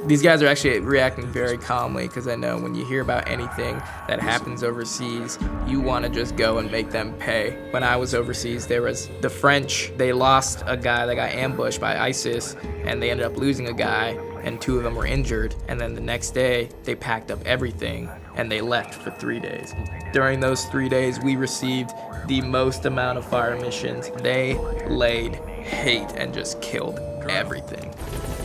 These guys are actually reacting very calmly because I know when you hear about anything that happens overseas, you want to just go and make them pay. When I was overseas, there was the French. They lost a guy that got ambushed by ISIS, and they ended up losing a guy, and 2 of them were injured. And then the next day, they packed up everything and they left for 3 days. During those 3 days, we received the most amount of fire missions. They laid hate and just killed everything.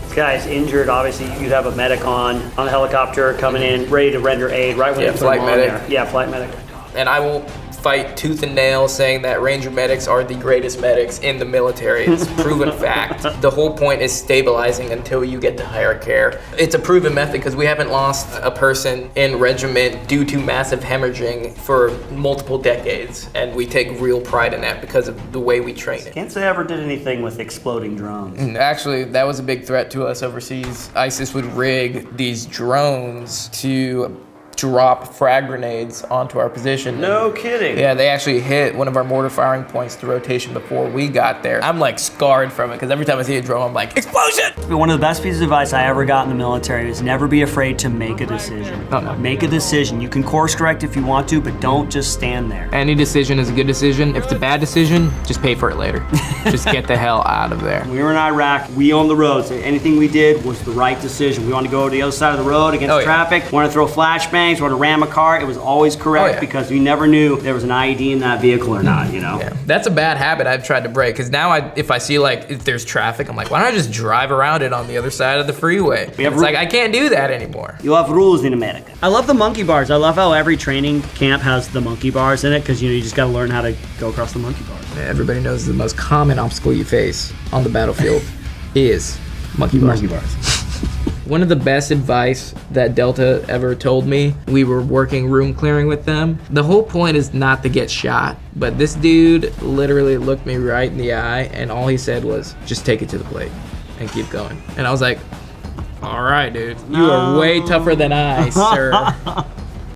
This guy's injured. Obviously, you'd have a medic on a helicopter coming in, ready to render aid right when you put him on there. Yeah, flight medic. And I will fight tooth and nail saying that Ranger medics are the greatest medics in the military. It's proven fact. The whole point is stabilizing until you get to higher care. It's a proven method because we haven't lost a person in regiment due to massive hemorrhaging for multiple decades, and we take real pride in that because of the way we train it. Can't say I ever did anything with exploding drones. Actually, that was a big threat to us overseas. ISIS would rig these drones to drop frag grenades onto our position. No kidding. Yeah, they actually hit one of our mortar firing points through rotation before we got there. I'm like scarred from it because every time I see a drone, I'm like, explosion! One of the best pieces of advice I ever got in the military is never be afraid to make a decision. No. Make a decision. You can course correct if you want to, but don't just stand there. Any decision is a good decision. If it's a bad decision, just pay for it later. Just get the hell out of there. We were in Iraq, we owned the roads. Anything we did was the right decision. We wanted to go to the other side of the road against traffic, wanted to throw flashbangs, wanted to ram a car. It was always correct because we never knew there was an IED in that vehicle or not, you know? Yeah. That's a bad habit I've tried to break because now if I see like, if there's traffic, I'm like, why don't I just drive around it on the other side of the freeway? It's like, I can't do that anymore. You have rules in America. I love the monkey bars. I love how every training camp has the monkey bars in it because you just got to learn how to go across the monkey bars. Yeah, everybody knows the most common obstacle you face on the battlefield is monkey bars. One of the best advice that Delta ever told me, we were working room clearing with them. The whole point is not to get shot, but this dude literally looked me right in the eye and all he said was, just take it to the plate and keep going. And I was like, all right, dude, you are way tougher than I, sir.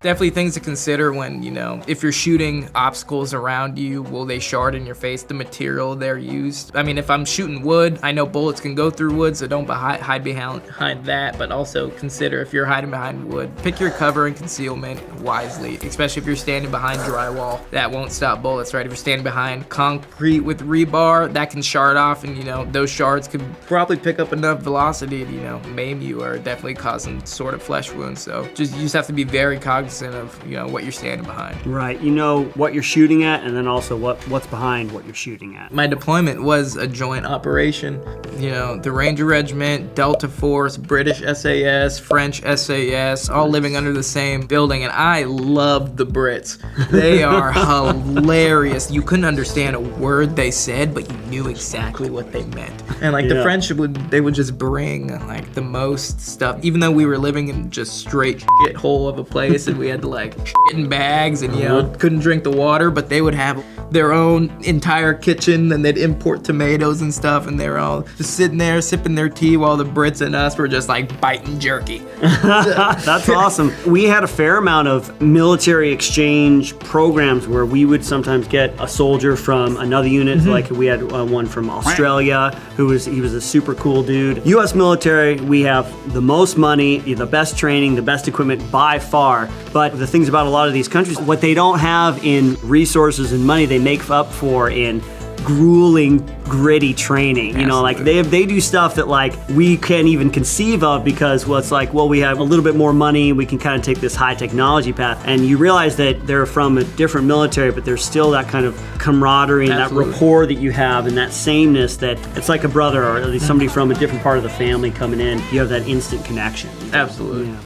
Definitely things to consider when, if you're shooting obstacles around you, will they shard in your face, the material they're used? I mean, if I'm shooting wood, I know bullets can go through wood, so don't hide behind that, but also consider if you're hiding behind wood, pick your cover and concealment wisely, especially if you're standing behind drywall. That won't stop bullets, right? If you're standing behind concrete with rebar, that can shard off, and those shards could probably pick up enough velocity to, maim you or definitely cause some sort of flesh wounds. So you just have to be very cognizant of what you're standing behind. Right, you know what you're shooting at, and then also what's behind what you're shooting at. My deployment was a joint operation. The Ranger Regiment, Delta Force, British SAS, French SAS, all living under the same building, and I loved the Brits. They are hilarious. You couldn't understand a word they said, but you knew exactly what they meant. And the French they would just bring the most stuff, even though we were living in just straight shithole of a place, and we had to shit in bags and couldn't drink the water, but they would have their own entire kitchen and they'd import tomatoes and stuff, and they were all just sitting there sipping their tea while the Brits and us were just biting jerky. That's awesome. We had a fair amount of military exchange programs where we would sometimes get a soldier from another unit, we had one from Australia he was a super cool dude. US military, we have the most money, the best training, the best equipment by far. But the things about a lot of these countries, what they don't have in resources and money, they make up for in grueling, gritty training. They do stuff that we can't even conceive of because we have a little bit more money, we can kind of take this high technology path. And you realize that they're from a different military, but there's still that kind of camaraderie and that rapport that you have and that sameness that it's like a brother or at least somebody from a different part of the family coming in. You have that instant connection. Absolutely. Yeah.